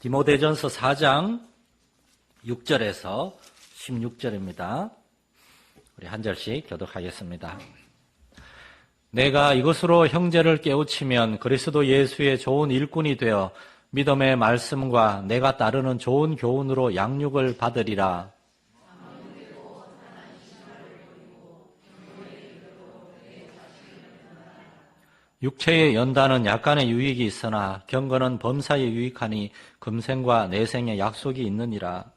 디모데전서 4장 6절에서 16절입니다. 우리 한 절씩 교독하겠습니다. 내가 이것으로 형제를 깨우치면 그리스도 예수의 좋은 일꾼이 되어 믿음의 말씀과 내가 따르는 좋은 교훈으로 양육을 받으리라. 육체의 연단은 약간의 유익이 있으나 경건은 범사에 유익하니 금생과 내생의 약속이 있느니라.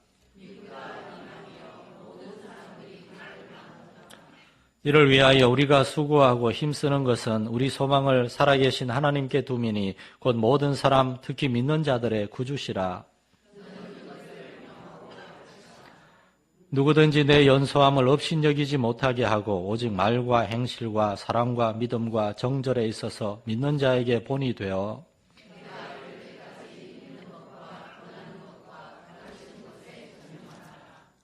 이를 위하여 우리가 수고하고 힘쓰는 것은 우리 소망을 살아계신 하나님께 두미니 곧 모든 사람 특히 믿는 자들의 구주시라. 누구든지 내 연소함을 업신여기지 못하게 하고 오직 말과 행실과 사랑과 믿음과 정절에 있어서 믿는 자에게 본이 되어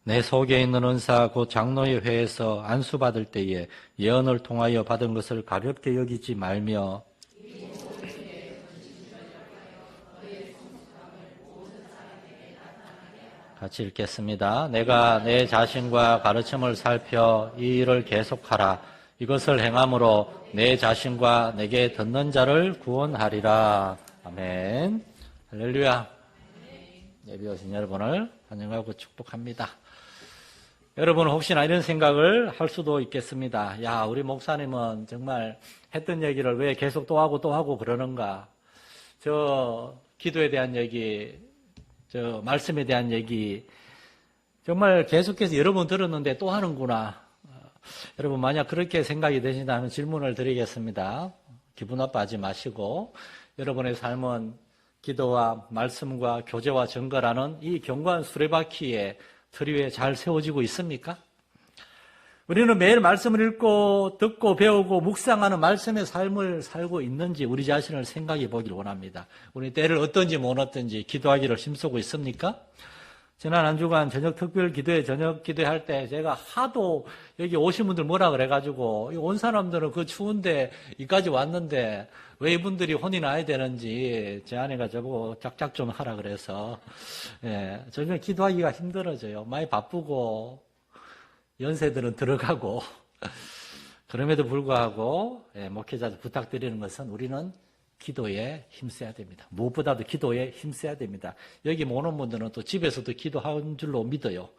내 속에 있는 은사 곧 장로의 회에서 안수받을 때에 예언을 통하여 받은 것을 가볍게 여기지 말며 같이 읽겠습니다. 내가 내 자신과 가르침을 살펴 이 일을 계속하라. 이것을 행함으로 내 자신과 내게 듣는 자를 구원하리라. 아멘. 할렐루야. 예배 오신 여러분을 환영하고 축복합니다. 여러분 혹시나 이런 생각을 할 수도 있겠습니다. 야, 우리 목사님은 정말 했던 얘기를 왜 계속 또 하고 그러는가? 저 기도에 대한 얘기, 저 말씀에 대한 얘기 정말 계속해서 여러 번 들었는데 또 하는구나. 여러분 만약 그렇게 생각이 되신다면 질문을 드리겠습니다. 기분 나빠하지 마시고 여러분의 삶은 기도와 말씀과 교제와 증거라는 이 견고한 수레바퀴에 틀 위에 잘 세워지고 있습니까? 우리는 매일 말씀을 읽고 듣고 배우고 묵상하는 말씀의 삶을 살고 있는지 우리 자신을 생각해 보길 원합니다. 우리 때를 어떤지 못 어떤지 기도하기를 힘쓰고 있습니까? 지난 한 주간 저녁 특별 기도회 저녁 기도할 때 제가 하도 여기 오신 분들 뭐라 그래가지고 온 사람들은 그 추운데 이까지 왔는데 왜 이분들이 혼이 나야 되는지 제 아내가 저보고 짝짝 좀 하라 그래서 저녁에 기도하기가 힘들어져요. 많이 바쁘고 연세들은 들어가고 그럼에도 불구하고 목회자들 부탁드리는 것은 우리는 기도에 힘써야 됩니다. 무엇보다도 기도에 힘써야 됩니다. 여기 모는 분들은 또 집에서도 기도하는 줄로 믿어요.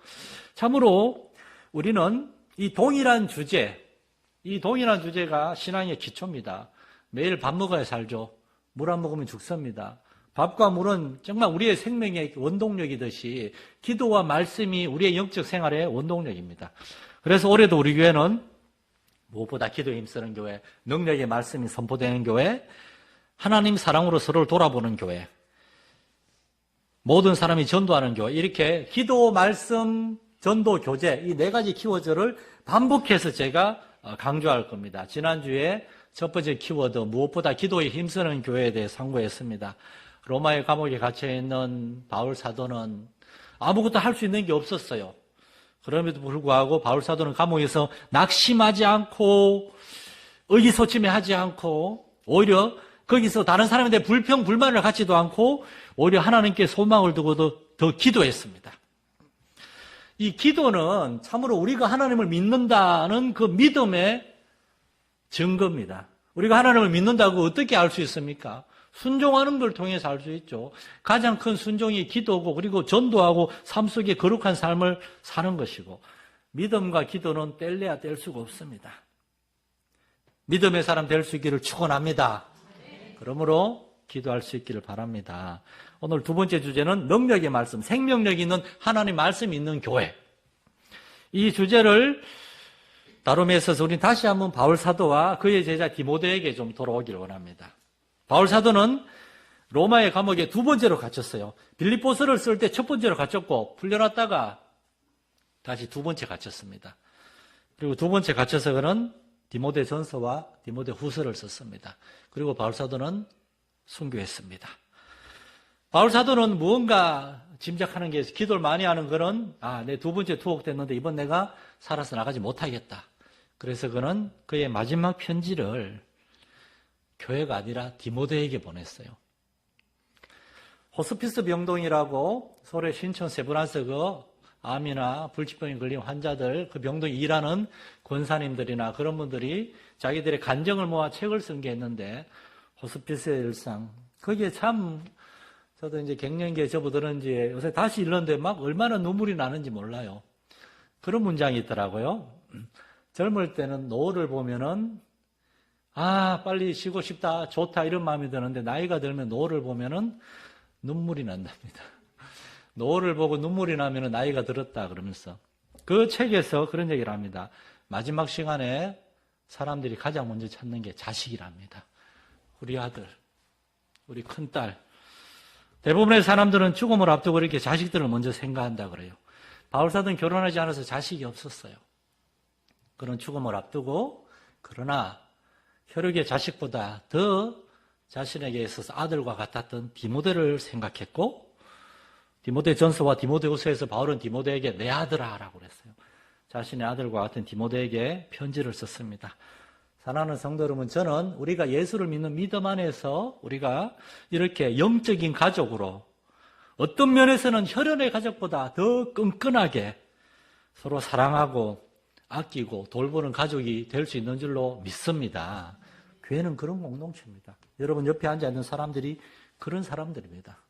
참으로 우리는 이 동일한 주제가 신앙의 기초입니다. 매일 밥 먹어야 살죠. 물 안 먹으면 죽습니다. 밥과 물은 정말 우리의 생명의 원동력이듯이 기도와 말씀이 우리의 영적 생활의 원동력입니다. 그래서 올해도 우리 교회는 무엇보다 기도에 힘쓰는 교회, 능력의 말씀이 선포되는 교회, 하나님 사랑으로 서로를 돌아보는 교회, 모든 사람이 전도하는 교회, 이렇게 기도, 말씀, 전도, 교제 이 네 가지 키워드를 반복해서 제가 강조할 겁니다. 지난주에 첫 번째 키워드 무엇보다 기도에 힘쓰는 교회에 대해 상고했습니다. 로마의 감옥에 갇혀있는 바울 사도는 아무것도 할 수 있는 게 없었어요. 그럼에도 불구하고 바울 사도는 감옥에서 낙심하지 않고 의기소침해하지 않고 오히려 거기서 다른 사람에 대해 불평, 불만을 갖지도 않고 오히려 하나님께 소망을 두고도 더 기도했습니다. 이 기도는 참으로 우리가 하나님을 믿는다는 그 믿음의 증거입니다. 우리가 하나님을 믿는다고 어떻게 알 수 있습니까? 순종하는 걸 통해서 알 수 있죠. 가장 큰 순종이 기도고 그리고 전도하고 삶 속에 거룩한 삶을 사는 것이고 믿음과 기도는 뗄래야 뗄 수가 없습니다. 믿음의 사람 될 수 있기를 축원합니다. 그러므로 기도할 수 있기를 바랍니다. 오늘 두 번째 주제는 능력의 말씀, 생명력 있는 하나님 말씀이 있는 교회. 이 주제를 다룸에 있어서 우리는 다시 한번 바울 사도와 그의 제자 디모데에게 좀 돌아오기를 원합니다. 바울 사도는 로마의 감옥에 두 번째로 갇혔어요. 빌립보서를 쓸 때 첫 번째로 갇혔고 풀려났다가 다시 두 번째 갇혔습니다. 그리고 두 번째 갇혀서 그는 디모데 전서와 디모데 후서를 썼습니다. 그리고 바울 사도는 순교했습니다. 바울 사도는 무언가 짐작하는 게 기도를 많이 하는 그는 내 두 번째 투옥됐는데 이번 내가 살아서 나가지 못하겠다. 그래서 그는 그의 마지막 편지를 교회가 아니라 디모데에게 보냈어요. 호스피스 병동이라고 서울의 신촌 세브란스 그 암이나 불치병에 걸린 환자들, 그 병동에 일하는 권사님들이나 그런 분들이 자기들의 간증을 모아 책을 쓴 게 있는데, 호스피스의 일상. 거기에 참, 저도 이제 갱년기에 접어드는 지 요새 다시 읽는데 막 얼마나 눈물이 나는지 몰라요. 그런 문장이 있더라고요. 젊을 때는 노을을 보면은, 아, 빨리 쉬고 싶다, 좋다, 이런 마음이 드는데, 나이가 들면 노을을 보면은 눈물이 난답니다. 노을을 보고 눈물이 나면은 나이가 들었다, 그러면서. 그 책에서 그런 얘기를 합니다. 마지막 시간에 사람들이 가장 먼저 찾는 게 자식이랍니다. 우리 아들, 우리 큰딸. 대부분의 사람들은 죽음을 앞두고 이렇게 자식들을 먼저 생각한다 그래요. 바울사도는 결혼하지 않아서 자식이 없었어요. 그런 죽음을 앞두고, 그러나 혈육의 자식보다 더 자신에게 있어서 아들과 같았던 디모데를 생각했고, 디모데 전서와 디모데 후서에서 바울은 디모데에게 내 아들아 라고 그랬어요. 자신의 아들과 같은 디모데에게 편지를 썼습니다. 사랑하는 성도 여러분, 저는 우리가 예수를 믿는 믿음 안에서 우리가 이렇게 영적인 가족으로 어떤 면에서는 혈연의 가족보다 더 끈끈하게 서로 사랑하고 아끼고 돌보는 가족이 될 수 있는 줄로 믿습니다. 교회는 그런 공동체입니다. 여러분 옆에 앉아있는 사람들이 그런 사람들입니다.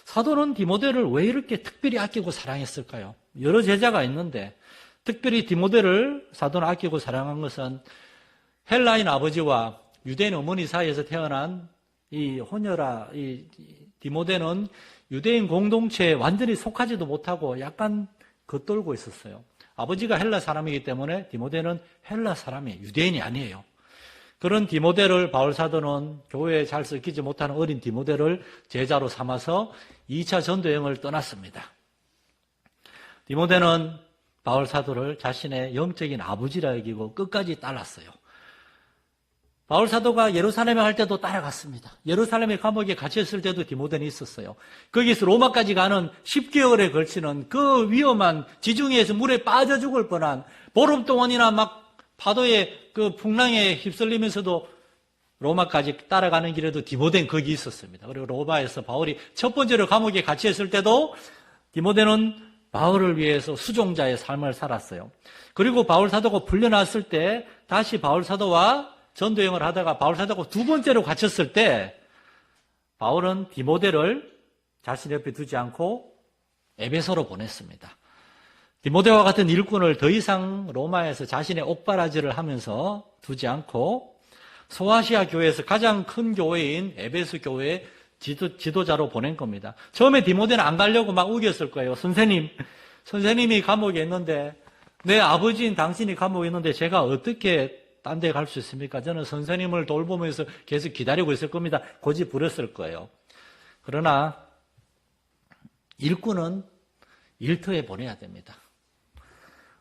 사도는 디모데를 왜 이렇게 특별히 아끼고 사랑했을까요? 여러 제자가 있는데 특별히 디모데를 사도는 아끼고 사랑한 것은 헬라인 아버지와 유대인 어머니 사이에서 태어난 이 혼혈아, 이 디모데는 유대인 공동체에 완전히 속하지도 못하고 약간 겉돌고 있었어요. 아버지가 헬라 사람이기 때문에 디모데는 헬라 사람이에요. 유대인이 아니에요. 그런 디모데를 바울 사도는 교회에 잘 섞이지 못하는 어린 디모데를 제자로 삼아서 2차 전도 여행을 떠났습니다. 디모데는 바울 사도를 자신의 영적인 아버지라 여기고 끝까지 따랐어요. 바울 사도가 예루살렘에 갈 때도 따라갔습니다. 예루살렘에 감옥에 갇혔을 때도 디모데는 있었어요. 거기서 로마까지 가는 10개월에 걸치는 그 위험한 지중해에서 물에 빠져 죽을 뻔한 보름 동안이나 막 파도에 그 풍랑에 휩쓸리면서도 로마까지 따라가는 길에도 디모데는 거기 있었습니다. 그리고 로마에서 바울이 첫 번째로 감옥에 갇혔을 때도 디모데는 바울을 위해서 수종자의 삶을 살았어요. 그리고 바울 사도가 풀려났을 때 다시 바울 사도와 전도여행을 하다가 바울 사도가 두 번째로 갇혔을 때 바울은 디모데를 자신 옆에 두지 않고 에베소로 보냈습니다. 디모데와 같은 일꾼을 더 이상 로마에서 자신의 옥바라지를 하면서 두지 않고 소아시아 교회에서 가장 큰 교회인 에베소 교회의 지도자로 보낸 겁니다. 처음에 디모데는 안 가려고 막 우겼을 거예요. 선생님이 감옥에 있는데 내 아버지인 당신이 감옥에 있는데 제가 어떻게 딴 데 갈 수 있습니까? 저는 선생님을 돌보면서 계속 기다리고 있을 겁니다. 고집 부렸을 거예요. 그러나 일꾼은 일터에 보내야 됩니다.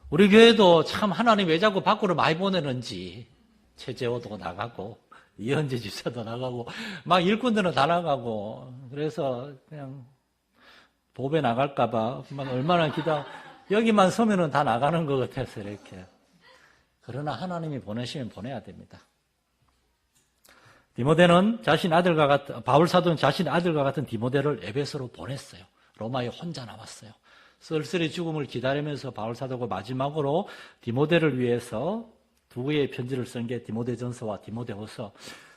우리 교회도 참 하나님 왜 자꾸 밖으로 많이 보내는지 최재호도 나가고 이현재 집사도 나가고 막 일꾼들은 다 나가고 그래서 그냥 보배 나갈까 봐 막 얼마나 여기만 서면은 다 나가는 것 같아서 이렇게. 그러나 하나님이 보내시면 보내야 됩니다. 디모데는 바울 사도는 자신의 아들과 같은 디모데를 에베소로 보냈어요. 로마에 혼자 남았어요. 쓸쓸히 죽음을 기다리면서 바울 사도가 마지막으로 디모데를 위해서 두 개의 편지를 쓴 게 디모데전서와 디모데후서.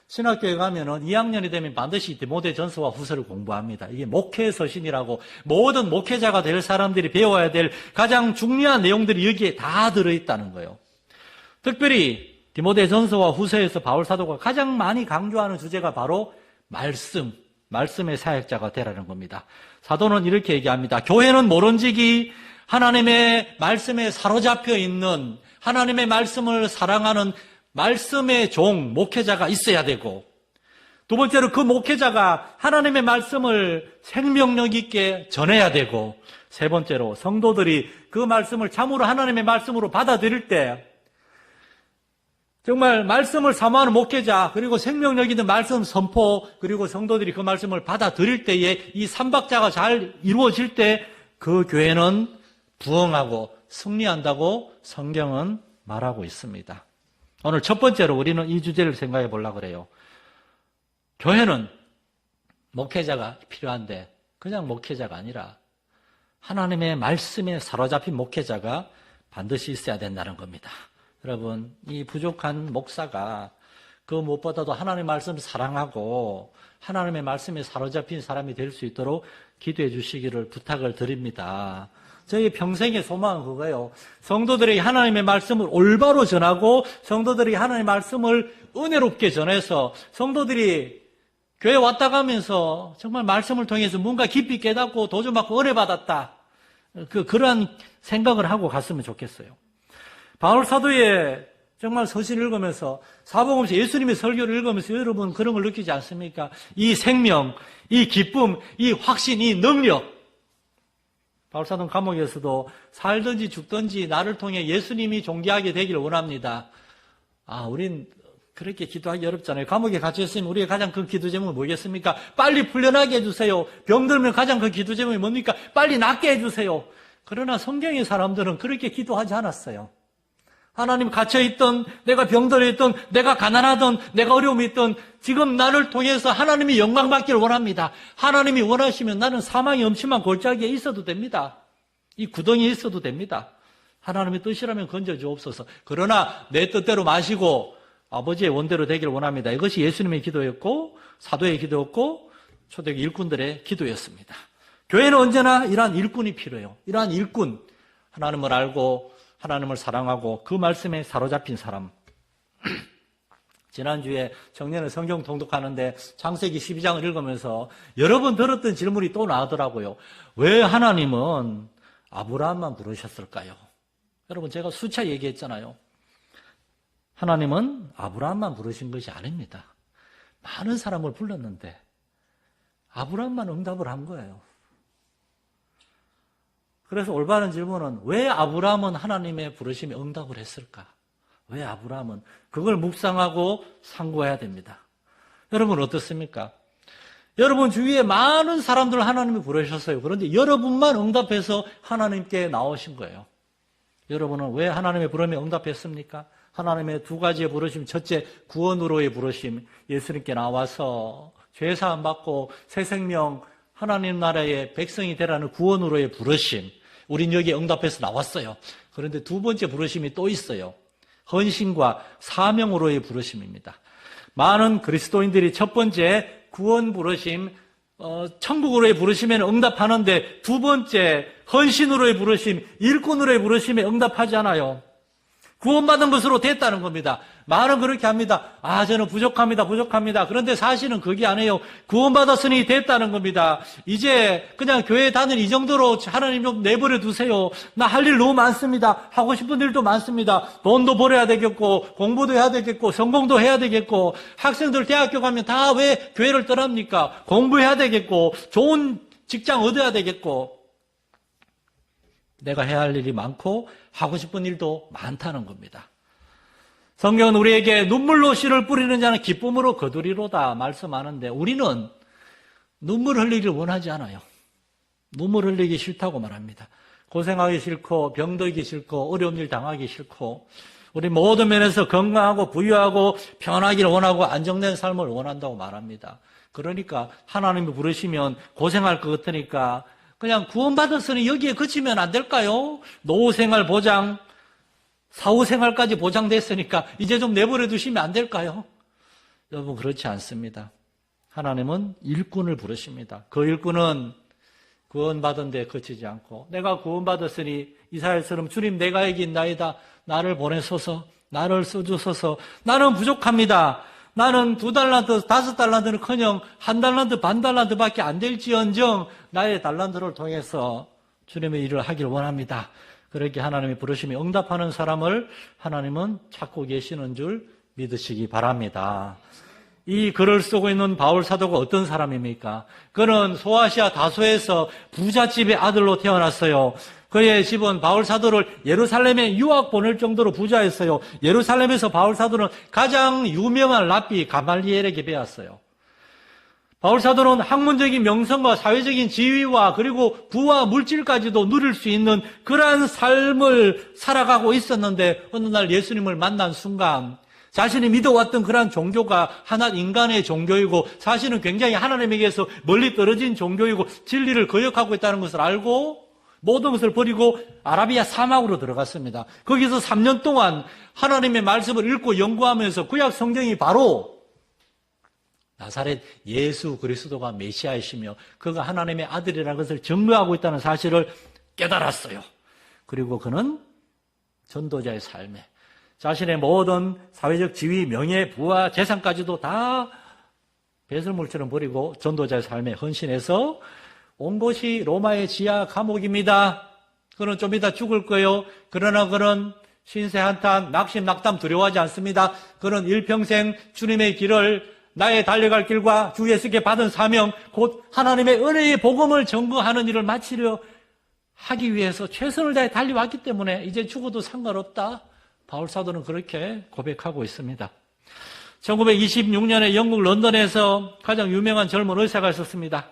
신학교에 가면은 2학년이 되면 반드시 디모데전서와 후서를 공부합니다. 이게 목회 서신이라고 모든 목회자가 될 사람들이 배워야 될 가장 중요한 내용들이 여기에 다 들어있다는 거예요. 특별히 디모데전서와 후서에서 바울 사도가 가장 많이 강조하는 주제가 바로 말씀의 사역자가 되라는 겁니다. 사도는 이렇게 얘기합니다. 교회는 모론지기 하나님의 말씀에 사로잡혀 있는 하나님의 말씀을 사랑하는 말씀의 종, 목회자가 있어야 되고, 두 번째로 그 목회자가 하나님의 말씀을 생명력 있게 전해야 되고, 세 번째로 성도들이 그 말씀을 참으로 하나님의 말씀으로 받아들일 때 정말 말씀을 사모하는 목회자, 그리고 생명력 있는 말씀 선포, 그리고 성도들이 그 말씀을 받아들일 때에 이 삼박자가 잘 이루어질 때 그 교회는 부흥하고 승리한다고 성경은 말하고 있습니다. 오늘 첫 번째로 우리는 이 주제를 생각해 보려고 그래요. 교회는 목회자가 필요한데 그냥 목회자가 아니라 하나님의 말씀에 사로잡힌 목회자가 반드시 있어야 된다는 겁니다. 여러분, 이 부족한 목사가 그 무엇보다도 하나님의 말씀을 사랑하고 하나님의 말씀에 사로잡힌 사람이 될 수 있도록 기도해 주시기를 부탁을 드립니다. 저희 평생의 소망은 그거예요. 성도들에게 하나님의 말씀을 올바로 전하고 성도들에게 하나님의 말씀을 은혜롭게 전해서 성도들이 교회 왔다 가면서 정말 말씀을 통해서 뭔가 깊이 깨닫고 도전받고 은혜 받았다. 그러한 생각을 하고 갔으면 좋겠어요. 바울 사도의 정말 서신을 읽으면서 사복음서 예수님의 설교를 읽으면서 여러분 그런 걸 느끼지 않습니까? 이 생명, 이 기쁨, 이 확신, 이 능력. 바울 사도는 감옥에서도 살든지 죽든지 나를 통해 예수님이 존귀하게 되기를 원합니다. 우린 그렇게 기도하기 어렵잖아요. 감옥에 갇혀 있으면 우리의 가장 큰 기도 제목은 뭐겠습니까? 빨리 풀려나게 해주세요. 병들면 가장 큰 기도 제목이 뭡니까? 빨리 낫게 해주세요. 그러나 성경의 사람들은 그렇게 기도하지 않았어요. 하나님 갇혀있던, 내가 병들어있던, 내가 가난하던, 내가 어려움이 있던 지금 나를 통해서 하나님이 영광 받기를 원합니다. 하나님이 원하시면 나는 사망의 엄침한 골짜기에 있어도 됩니다. 이 구덩이에 있어도 됩니다. 하나님의 뜻이라면 건져주옵소서. 그러나 내 뜻대로 마시고 아버지의 원대로 되기를 원합니다. 이것이 예수님의 기도였고 사도의 기도였고 초대교회 일꾼들의 기도였습니다. 교회는 언제나 이러한 일꾼이 필요해요. 이러한 일꾼, 하나님을 알고 하나님을 사랑하고 그 말씀에 사로잡힌 사람. 지난주에 청년의 성경 통독하는데 창세기 12장을 읽으면서 여러 번 들었던 질문이 또 나오더라고요. 왜 하나님은 아브라함만 부르셨을까요? 여러분 제가 수차 얘기했잖아요. 하나님은 아브라함만 부르신 것이 아닙니다. 많은 사람을 불렀는데 아브라함만 응답을 한 거예요. 그래서 올바른 질문은 왜 아브라함은 하나님의 부르심에 응답을 했을까? 왜 아브라함은? 그걸 묵상하고 상고해야 됩니다. 여러분 어떻습니까? 여러분 주위에 많은 사람들 하나님이 부르셨어요. 그런데 여러분만 응답해서 하나님께 나오신 거예요. 여러분은 왜 하나님의 부름에 응답했습니까? 하나님의 두 가지의 부르심, 첫째 구원으로의 부르심, 예수님께 나와서 죄사함 받고 새 생명 하나님 나라의 백성이 되라는 구원으로의 부르심, 우린 여기에 응답해서 나왔어요. 그런데 두 번째 부르심이 또 있어요. 헌신과 사명으로의 부르심입니다. 많은 그리스도인들이 첫 번째 구원 부르심, 천국으로의 부르심에 응답하는데 두 번째 헌신으로의 부르심, 일꾼으로의 부르심에 응답하지 않아요. 구원받은 것으로 됐다는 겁니다. 말은 그렇게 합니다. 저는 부족합니다. 그런데 사실은 그게 아니에요. 구원받았으니 됐다는 겁니다. 이제 그냥 교회 다니는 이 정도로 하나님 좀 내버려 두세요. 나 할 일 너무 많습니다. 하고 싶은 일도 많습니다. 돈도 벌어야 되겠고, 공부도 해야 되겠고, 성공도 해야 되겠고, 학생들 대학교 가면 다 왜 교회를 떠납니까? 공부해야 되겠고, 좋은 직장 얻어야 되겠고, 내가 해야 할 일이 많고 하고 싶은 일도 많다는 겁니다. 성경은 우리에게 눈물로 씨를 뿌리는 자는 기쁨으로 거두리로다 말씀하는데 우리는 눈물 흘리기를 원하지 않아요. 눈물 흘리기 싫다고 말합니다. 고생하기 싫고 병들기 싫고 어려운 일 당하기 싫고 우리 모든 면에서 건강하고 부유하고 편하기를 원하고 안정된 삶을 원한다고 말합니다. 그러니까 하나님이 부르시면 고생할 것 같으니까 그냥 구원받았으니 여기에 그치면 안 될까요? 노후생활 보장, 사후생활까지 보장됐으니까 이제 좀 내버려 두시면 안 될까요? 여러분 그렇지 않습니다. 하나님은 일꾼을 부르십니다. 그 일꾼은 구원받은 데 그치지 않고 내가 구원받았으니 이사야처럼 주님 내가 여기 있나이다. 나를 보내소서, 나를 써주소서. 나는 부족합니다. 나는 2달란트, 5달란트는커녕 1달란트, 반달란트밖에 안 될지언정 나의 달란트를 통해서 주님의 일을 하기를 원합니다. 그렇게 하나님이 부르심에 응답하는 사람을 하나님은 찾고 계시는 줄 믿으시기 바랍니다. 이 글을 쓰고 있는 바울 사도가 어떤 사람입니까? 그는 소아시아 다소에서 부잣집의 아들로 태어났어요. 그의 집은 바울 사도를 예루살렘에 유학 보낼 정도로 부자였어요. 예루살렘에서 바울 사도는 가장 유명한 랍비 가말리엘에게 배웠어요. 바울 사도는 학문적인 명성과 사회적인 지위와 그리고 부와 물질까지도 누릴 수 있는 그러한 삶을 살아가고 있었는데 어느 날 예수님을 만난 순간 자신이 믿어왔던 그러한 종교가 하나 인간의 종교이고 사실은 굉장히 하나님에게서 멀리 떨어진 종교이고 진리를 거역하고 있다는 것을 알고 모든 것을 버리고 아라비아 사막으로 들어갔습니다. 거기서 3년 동안 하나님의 말씀을 읽고 연구하면서 구약 성경이 바로 나사렛 예수 그리스도가 메시아이시며 그가 하나님의 아들이라는 것을 증거하고 있다는 사실을 깨달았어요. 그리고 그는 전도자의 삶에 자신의 모든 사회적 지위, 명예, 부와 재산까지도 다 배설물처럼 버리고 전도자의 삶에 헌신해서 온 곳이 로마의 지하 감옥입니다. 그는 좀 이따 죽을 거예요. 그러나 그는 신세 한탄, 낙심, 낙담 두려워하지 않습니다. 그는 일평생 주님의 길을 나의 달려갈 길과 주 예수께 받은 사명, 곧 하나님의 은혜의 복음을 전거하는 일을 마치려 하기 위해서 최선을 다해 달려왔기 때문에 이제 죽어도 상관없다. 바울 사도는 그렇게 고백하고 있습니다. 1926년에 영국 런던에서 가장 유명한 젊은 의사가 있었습니다.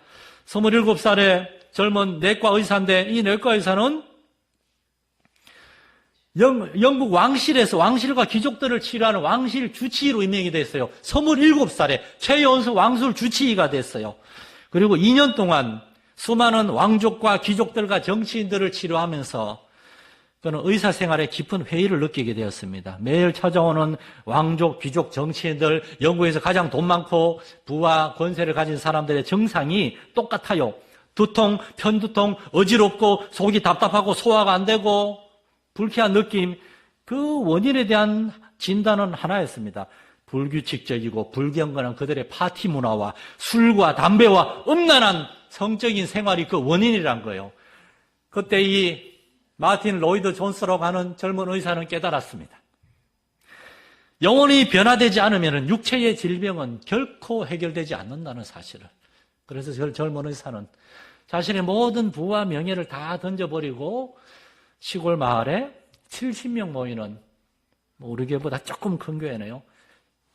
27살의 젊은 내과 의사인데 이 내과 의사는 영국 왕실과 귀족들을 치료하는 왕실 주치의로 임명이 됐어요. 27살에 최연소 왕술 주치의가 됐어요. 그리고 2년 동안 수많은 왕족과 귀족들과 정치인들을 치료하면서 그는 의사 생활에 깊은 회의를 느끼게 되었습니다. 매일 찾아오는 왕족, 귀족, 정치인들, 영국에서 가장 돈 많고 부와 권세를 가진 사람들의 증상이 똑같아요. 두통, 편두통, 어지럽고 속이 답답하고 소화가 안 되고 불쾌한 느낌, 그 원인에 대한 진단은 하나였습니다. 불규칙적이고 불경건한 그들의 파티 문화와 술과 담배와 음란한 성적인 생활이 그 원인이란 거예요. 그때 이 마틴 로이드 존스라고 하는 젊은 의사는 깨달았습니다. 영혼이 변화되지 않으면 육체의 질병은 결코 해결되지 않는다는 사실을. 그래서 저 젊은 의사는 자신의 모든 부와 명예를 다 던져버리고 시골 마을에 70명 모이는 우리 교회보다 조금 큰 교회네요.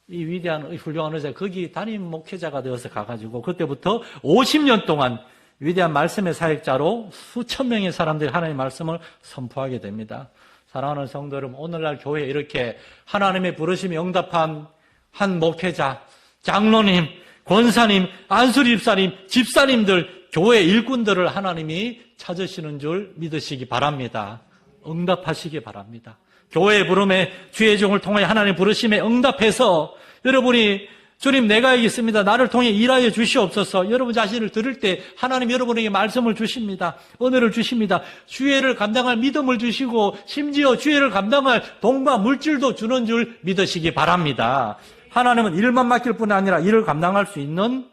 이 위대한 훌륭한 의사 거기 담임 목회자가 되어서 가가지고 그때부터 50년 동안 위대한 말씀의 사역자로 수천 명의 사람들이 하나님의 말씀을 선포하게 됩니다. 사랑하는 성도 여러분, 오늘날 교회에 이렇게 하나님의 부르심에 응답한 한 목회자, 장로님, 권사님, 안수집사님, 집사님들, 교회 일꾼들을 하나님이 찾으시는 줄 믿으시기 바랍니다. 응답하시기 바랍니다. 교회의 부름에 주의 종을 통해 하나님의 부르심에 응답해서 여러분이 주님 내가 여기 있습니다. 나를 통해 일하여 주시옵소서. 여러분 자신을 들을 때 하나님 여러분에게 말씀을 주십니다. 은혜를 주십니다. 주의를 감당할 믿음을 주시고 심지어 주의를 감당할 돈과 물질도 주는 줄 믿으시기 바랍니다. 하나님은 일만 맡길 뿐 아니라 일을 감당할 수 있는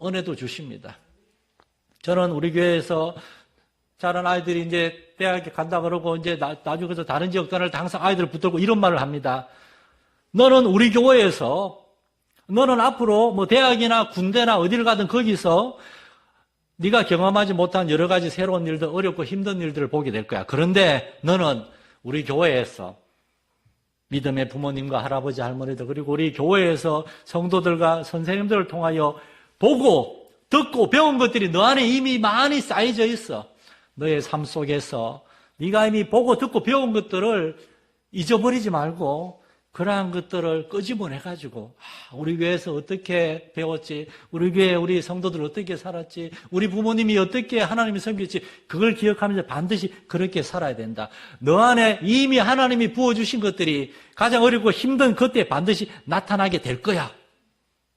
은혜도 주십니다. 저는 우리 교회에서 자란 아이들이 이제 대학에 간다 그러고 이제 나중에 다른 지역 떠날 항상 아이들을 붙들고 이런 말을 합니다. 너는 우리 교회에서 너는 앞으로 뭐 대학이나 군대나 어디를 가든 거기서 네가 경험하지 못한 여러 가지 새로운 일들, 어렵고 힘든 일들을 보게 될 거야. 그런데 너는 우리 교회에서 믿음의 부모님과 할아버지, 할머니들 그리고 우리 교회에서 성도들과 선생님들을 통하여 보고 듣고 배운 것들이 너 안에 이미 많이 쌓여져 있어. 너의 삶 속에서 네가 이미 보고 듣고 배운 것들을 잊어버리지 말고 그러한 것들을 끄집어내가지고 우리 교회에서 어떻게 배웠지, 우리 교회 우리 성도들 어떻게 살았지, 우리 부모님이 어떻게 하나님이 섬겼지, 그걸 기억하면서 반드시 그렇게 살아야 된다. 너 안에 이미 하나님이 부어주신 것들이 가장 어렵고 힘든 그때 반드시 나타나게 될 거야.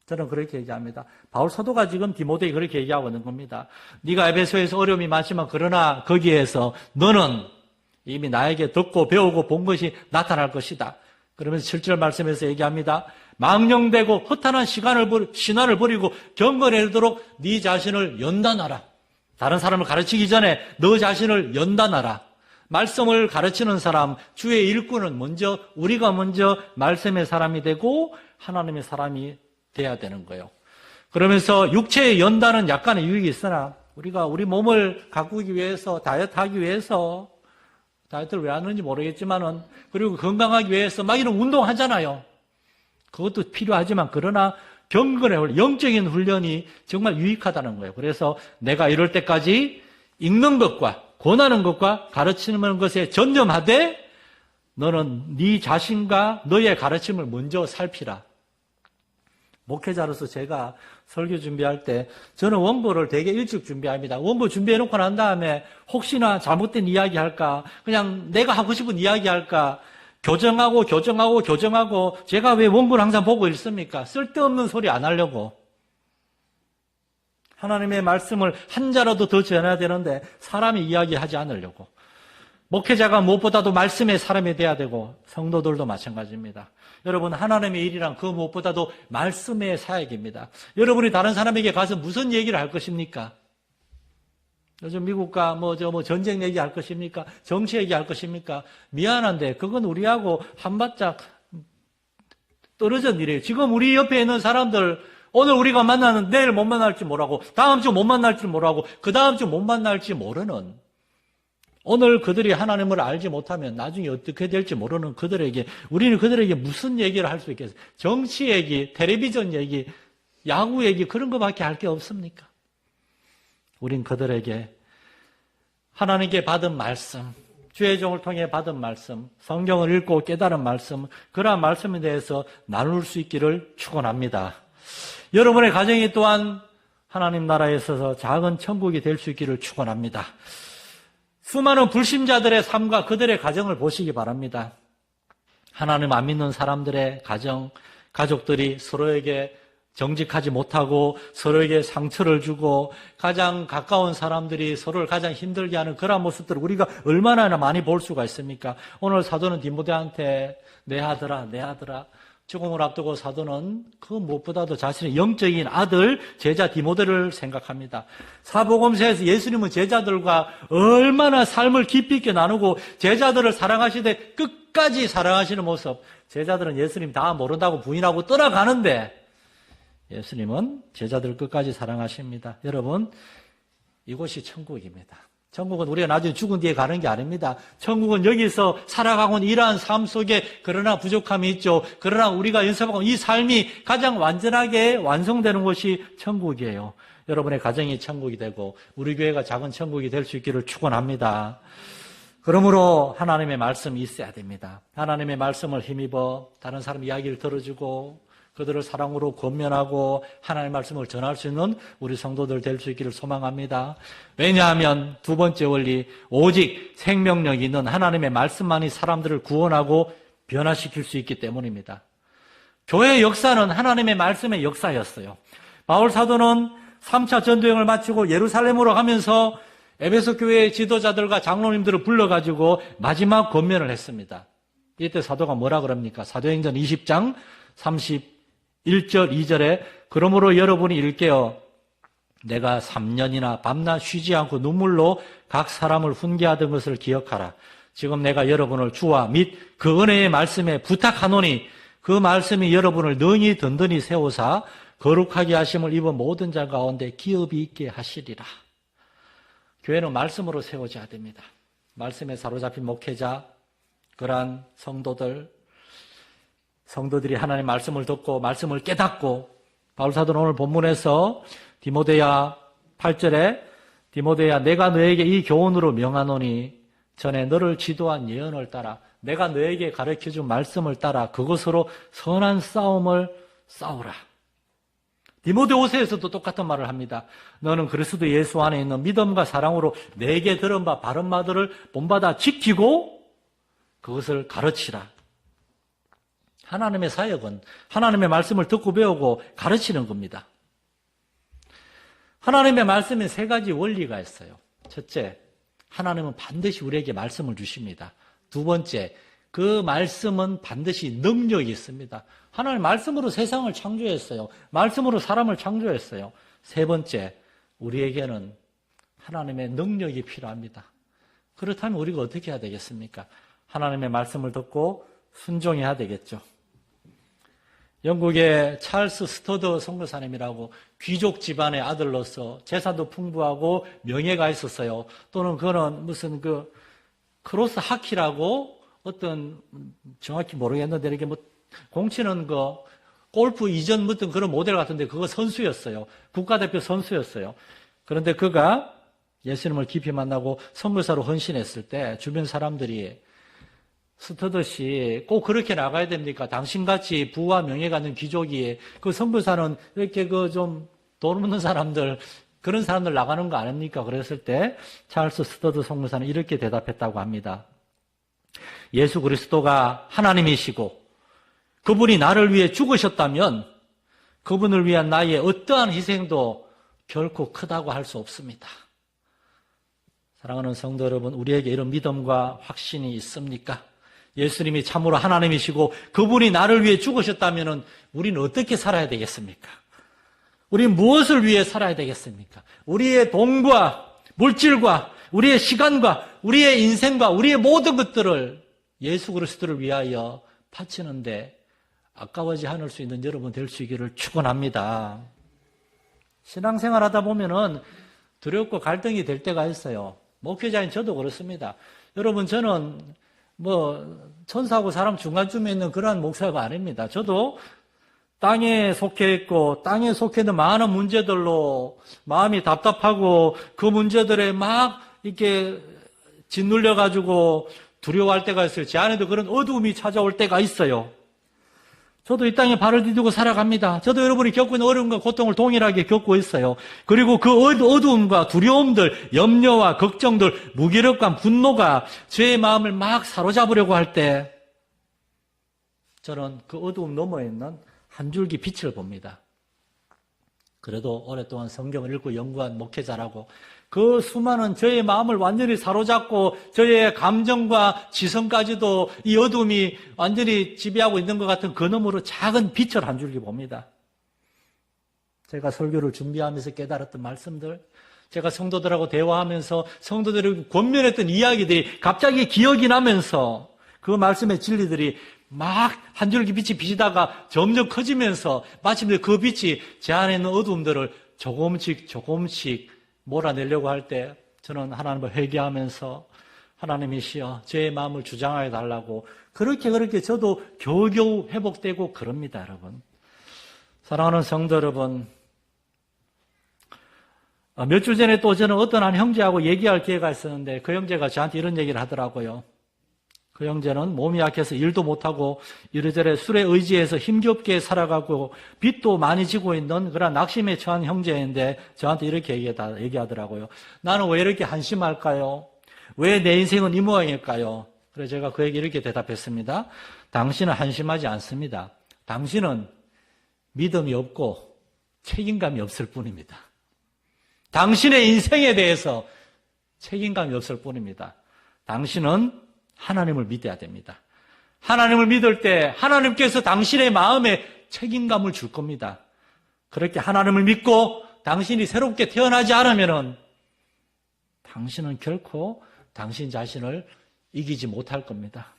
저는 그렇게 얘기합니다. 바울 사도가 지금 디모데에게 그렇게 얘기하고 있는 겁니다. 네가 에베소에서 어려움이 많지만 그러나 거기에서 너는 이미 나에게 듣고 배우고 본 것이 나타날 것이다. 그러면서 7절 말씀에서 얘기합니다. 망령되고 허탄한 신화를 버리고 경건하도록 네 자신을 연단하라. 다른 사람을 가르치기 전에 너 자신을 연단하라. 말씀을 가르치는 사람, 주의 일꾼은 우리가 먼저 말씀의 사람이 되고 하나님의 사람이 돼야 되는 거예요. 그러면서 육체의 연단은 약간의 유익이 있으나 우리가 우리 몸을 가꾸기 위해서 다이어트 하기 위해서 다이어트를 왜 하는지 모르겠지만은 그리고 건강하기 위해서 막 이런 운동하잖아요. 그것도 필요하지만 그러나 경건의 영적인 훈련이 정말 유익하다는 거예요. 그래서 내가 이럴 때까지 읽는 것과 권하는 것과 가르치는 것에 전념하되 너는 네 자신과 너의 가르침을 먼저 살피라. 목회자로서 제가 설교 준비할 때 저는 원고를 되게 일찍 준비합니다. 원고 준비해놓고 난 다음에 혹시나 잘못된 이야기 할까, 그냥 내가 하고 싶은 이야기 할까, 교정하고 제가 왜 원고를 항상 보고 있습니까? 쓸데없는 소리 안 하려고. 하나님의 말씀을 한 자라도 더 전해야 되는데 사람이 이야기하지 않으려고. 목회자가 무엇보다도 말씀의 사람이 돼야 되고 성도들도 마찬가지입니다. 여러분, 하나님의 일이란 그 무엇보다도 말씀의 사역입니다. 여러분이 다른 사람에게 가서 무슨 얘기를 할 것입니까? 요즘 미국과 전쟁 얘기할 것입니까? 정치 얘기할 것입니까? 미안한데 그건 우리하고 한 발짝 떨어진 일이에요. 지금 우리 옆에 있는 사람들 오늘 우리가 만나는 내일 못 만날지 모르고 다음 주 못 만날지 모르고 그 다음 주 못 만날지 모르는, 오늘 그들이 하나님을 알지 못하면 나중에 어떻게 될지 모르는 그들에게 우리는 그들에게 무슨 얘기를 할 수 있겠어요? 정치 얘기, 텔레비전 얘기, 야구 얘기 그런 것밖에 할 게 없습니까? 우린 그들에게 하나님께 받은 말씀, 주의 종을 통해 받은 말씀, 성경을 읽고 깨달은 말씀, 그러한 말씀에 대해서 나눌 수 있기를 축원합니다. 여러분의 가정이 또한 하나님 나라에 있어서 작은 천국이 될 수 있기를 축원합니다. 수많은 불신자들의 삶과 그들의 가정을 보시기 바랍니다. 하나님 안 믿는 사람들의 가족들이 서로에게 정직하지 못하고 서로에게 상처를 주고 가장 가까운 사람들이 서로를 가장 힘들게 하는 그런 모습들을 우리가 얼마나 많이 볼 수가 있습니까? 오늘 사도는 디모데한테 내 아들아 죽음을 앞두고 사도는 그 무엇보다도 자신의 영적인 아들 제자 디모데를 생각합니다. 사복음서에서 예수님은 제자들과 얼마나 삶을 깊이 있게 나누고 제자들을 사랑하시되 끝까지 사랑하시는 모습, 제자들은 예수님 다 모른다고 부인하고 떠나가는데 예수님은 제자들을 끝까지 사랑하십니다. 여러분, 이곳이 천국입니다. 천국은 우리가 나중에 죽은 뒤에 가는 게 아닙니다. 천국은 여기서 살아가고 있는 이러한 삶 속에 그러나 부족함이 있죠. 그러나 우리가 연습하고 이 삶이 가장 완전하게 완성되는 곳이 천국이에요. 여러분의 가정이 천국이 되고 우리 교회가 작은 천국이 될 수 있기를 축원합니다. 그러므로 하나님의 말씀이 있어야 됩니다. 하나님의 말씀을 힘입어 다른 사람 이야기를 들어주고 그들을 사랑으로 권면하고 하나님의 말씀을 전할 수 있는 우리 성도들 될 수 있기를 소망합니다. 왜냐하면 두 번째 원리, 오직 생명력이 있는 하나님의 말씀만이 사람들을 구원하고 변화시킬 수 있기 때문입니다. 교회의 역사는 하나님의 말씀의 역사였어요. 바울 사도는 3차 전도여행을 마치고 예루살렘으로 가면서 에베소 교회의 지도자들과 장로님들을 불러가지고 마지막 권면을 했습니다. 이때 사도가 뭐라 그럽니까? 사도행전 20장 31절 2절에 그러므로 여러분이 일깨어 내가 3년이나 밤낮 쉬지 않고 눈물로 각 사람을 훈계하던 것을 기억하라. 지금 내가 여러분을 주와 및 그 은혜의 말씀에 부탁하노니 그 말씀이 여러분을 능히 든든히 세우사 거룩하게 하심을 입은 모든 자 가운데 기업이 있게 하시리라. 교회는 말씀으로 세워져야 됩니다. 말씀에 사로잡힌 목회자, 그러한 성도들이 하나님의 말씀을 듣고 말씀을 깨닫고, 바울 사도는 오늘 본문에서 디모데야 8절에 디모데야 내가 너에게 이 교훈으로 명하노니 전에 너를 지도한 예언을 따라 내가 너에게 가르쳐준 말씀을 따라 그것으로 선한 싸움을 싸우라. 디모데후서에서도 똑같은 말을 합니다. 너는 그리스도 예수 안에 있는 믿음과 사랑으로 내게 들은 바 바른 바들을 본받아 지키고 그것을 가르치라. 하나님의 사역은 하나님의 말씀을 듣고 배우고 가르치는 겁니다. 하나님의 말씀에 세 가지 원리가 있어요. 첫째, 하나님은 반드시 우리에게 말씀을 주십니다. 두 번째, 그 말씀은 반드시 능력이 있습니다. 하나님 말씀으로 세상을 창조했어요. 말씀으로 사람을 창조했어요. 세 번째, 우리에게는 하나님의 능력이 필요합니다. 그렇다면 우리가 어떻게 해야 되겠습니까? 하나님의 말씀을 듣고 순종해야 되겠죠. 영국의 찰스 스터드 선교사님이라고 귀족 집안의 아들로서 재산도 풍부하고 명예가 있었어요. 또는 그는 무슨 크로스 하키라고 어떤 정확히 모르겠는데 이렇게 공치는 골프 이전 무슨 그런 모델 같은데 그거 선수였어요. 국가대표 선수였어요. 그런데 그가 예수님을 깊이 만나고 선교사로 헌신했을 때 주변 사람들이 스튜듯이 꼭 그렇게 나가야 됩니까? 당신같이 부와 명예가 있는 귀족이 그 선교사는 이렇게 그 좀 돈 없는 사람들 그런 사람들 나가는 거 아닙니까? 그랬을 때 찰스 스터드 선교사는 이렇게 대답했다고 합니다. 예수 그리스도가 하나님이시고 그분이 나를 위해 죽으셨다면 그분을 위한 나의 어떠한 희생도 결코 크다고 할 수 없습니다. 사랑하는 성도 여러분, 우리에게 이런 믿음과 확신이 있습니까? 예수님이 참으로 하나님이시고 그분이 나를 위해 죽으셨다면 우리는 어떻게 살아야 되겠습니까? 우리는 무엇을 위해 살아야 되겠습니까? 우리의 돈과 물질과 우리의 시간과 우리의 인생과 우리의 모든 것들을 예수 그리스도를 위하여 바치는데 아까워지 않을 수 있는 여러분 될 수 있기를 축원합니다. 신앙생활 하다 보면은 두렵고 갈등이 될 때가 있어요. 목회자인 저도 그렇습니다. 여러분, 저는 천사하고 사람 중간쯤에 있는 그러한 목사가 아닙니다. 저도 땅에 속해 있고 땅에 속해 있는 많은 문제들로 마음이 답답하고 그 문제들에 막 이렇게 짓눌려 가지고 두려워할 때가 있어요. 제 안에도 그런 어두움이 찾아올 때가 있어요. 저도 이 땅에 발을 디디고 살아갑니다. 저도 여러분이 겪고 있는 어려움과 고통을 동일하게 겪고 있어요. 그리고 그 어두움과 두려움들, 염려와 걱정들, 무기력감, 분노가 제 마음을 막 사로잡으려고 할 때 저는 그 어두움 너머에 있는 한 줄기 빛을 봅니다. 그래도 오랫동안 성경을 읽고 연구한 목회자라고 그 수많은 저의 마음을 완전히 사로잡고 저의 감정과 지성까지도 이 어둠이 완전히 지배하고 있는 것 같은 그 너머로 작은 빛을 한 줄기 봅니다. 제가 설교를 준비하면서 깨달았던 말씀들, 제가 성도들하고 대화하면서 성도들에게 권면했던 이야기들이 갑자기 기억이 나면서 그 말씀의 진리들이 막 한 줄기 빛이 비치다가 점점 커지면서 마침내 그 빛이 제 안에 있는 어두움들을 조금씩 몰아내려고 할 때 저는 하나님을 회개하면서 하나님이시여 제 마음을 주장하여 달라고 그렇게 저도 겨우겨우 회복되고 그럽니다, 여러분. 사랑하는 성도 여러분, 몇 주 전에 또 저는 어떤 한 형제하고 얘기할 기회가 있었는데 그 형제가 저한테 이런 얘기를 하더라고요. 그 형제는 몸이 약해서 일도 못하고 이래저래 술에 의지해서 힘겹게 살아가고 빚도 많이 지고 있는 그런 낙심에 처한 형제인데 저한테 이렇게 얘기하더라고요. 나는 왜 이렇게 한심할까요? 왜 내 인생은 이 모양일까요? 그래서 제가 그에게 이렇게 대답했습니다. 당신은 한심하지 않습니다. 당신은 믿음이 없고 책임감이 없을 뿐입니다. 당신의 인생에 대해서 책임감이 없을 뿐입니다. 당신은 하나님을 믿어야 됩니다. 하나님을 믿을 때 하나님께서 당신의 마음에 책임감을 줄 겁니다. 그렇게 하나님을 믿고 당신이 새롭게 태어나지 않으면 당신은 결코 당신 자신을 이기지 못할 겁니다.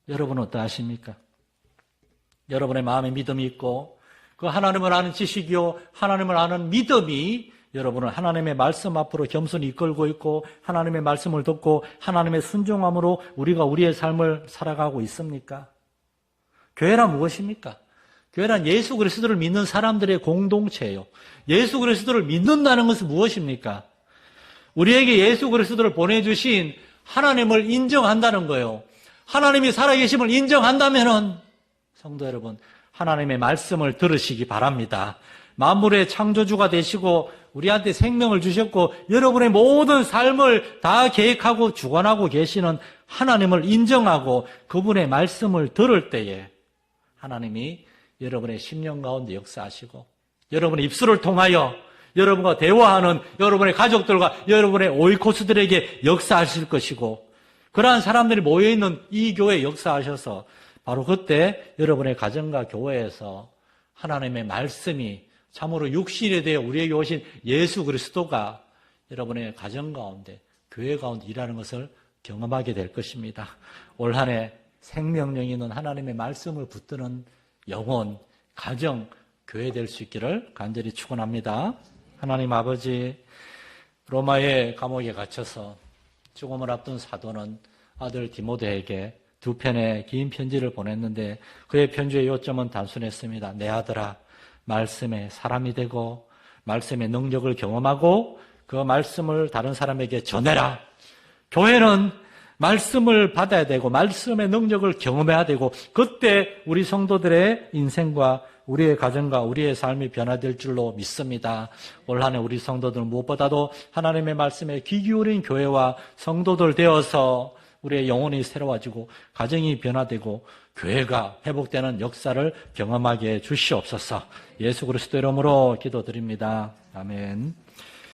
여러분은 어떠하십니까? 여러분의 마음에 믿음이 있고 그 하나님을 아는 지식이요 하나님을 아는 믿음이 여러분은 하나님의 말씀 앞으로 겸손히 이끌고 있고 하나님의 말씀을 듣고 하나님의 순종함으로 우리가 우리의 삶을 살아가고 있습니까? 교회란 무엇입니까? 교회란 예수 그리스도를 믿는 사람들의 공동체예요. 예수 그리스도를 믿는다는 것은 무엇입니까? 우리에게 예수 그리스도를 보내주신 하나님을 인정한다는 거예요. 하나님이 살아계심을 인정한다면은 성도 여러분, 하나님의 말씀을 들으시기 바랍니다. 만물의 창조주가 되시고 우리한테 생명을 주셨고 여러분의 모든 삶을 다 계획하고 주관하고 계시는 하나님을 인정하고 그분의 말씀을 들을 때에 하나님이 여러분의 심령 가운데 역사하시고 여러분의 입술을 통하여 여러분과 대화하는 여러분의 가족들과 여러분의 오이코스들에게 역사하실 것이고 그러한 사람들이 모여있는 이 교회에 역사하셔서 바로 그때 여러분의 가정과 교회에서 하나님의 말씀이 참으로 육신에 대해 우리에게 오신 예수 그리스도가 여러분의 가정 가운데, 교회 가운데 일하는 것을 경험하게 될 것입니다. 올 한 해 생명력 있는 하나님의 말씀을 붙드는 영혼, 가정, 교회 될 수 있기를 간절히 축원합니다. 하나님 아버지, 로마의 감옥에 갇혀서 죽음을 앞둔 사도는 아들 디모데에게 2편의 긴 편지를 보냈는데 그의 편지의 요점은 단순했습니다. 내 아들아, 말씀의 사람이 되고 말씀의 능력을 경험하고 그 말씀을 다른 사람에게 전해라. 교회는 말씀을 받아야 되고 말씀의 능력을 경험해야 되고 그때 우리 성도들의 인생과 우리의 가정과 우리의 삶이 변화될 줄로 믿습니다. 올 한 해 우리 성도들은 무엇보다도 하나님의 말씀에 귀 기울인 교회와 성도들 되어서 우리의 영혼이 새로워지고 가정이 변화되고 교회가 회복되는 역사를 경험하게 해 주시옵소서. 예수 그리스도 이름으로 기도드립니다. 아멘.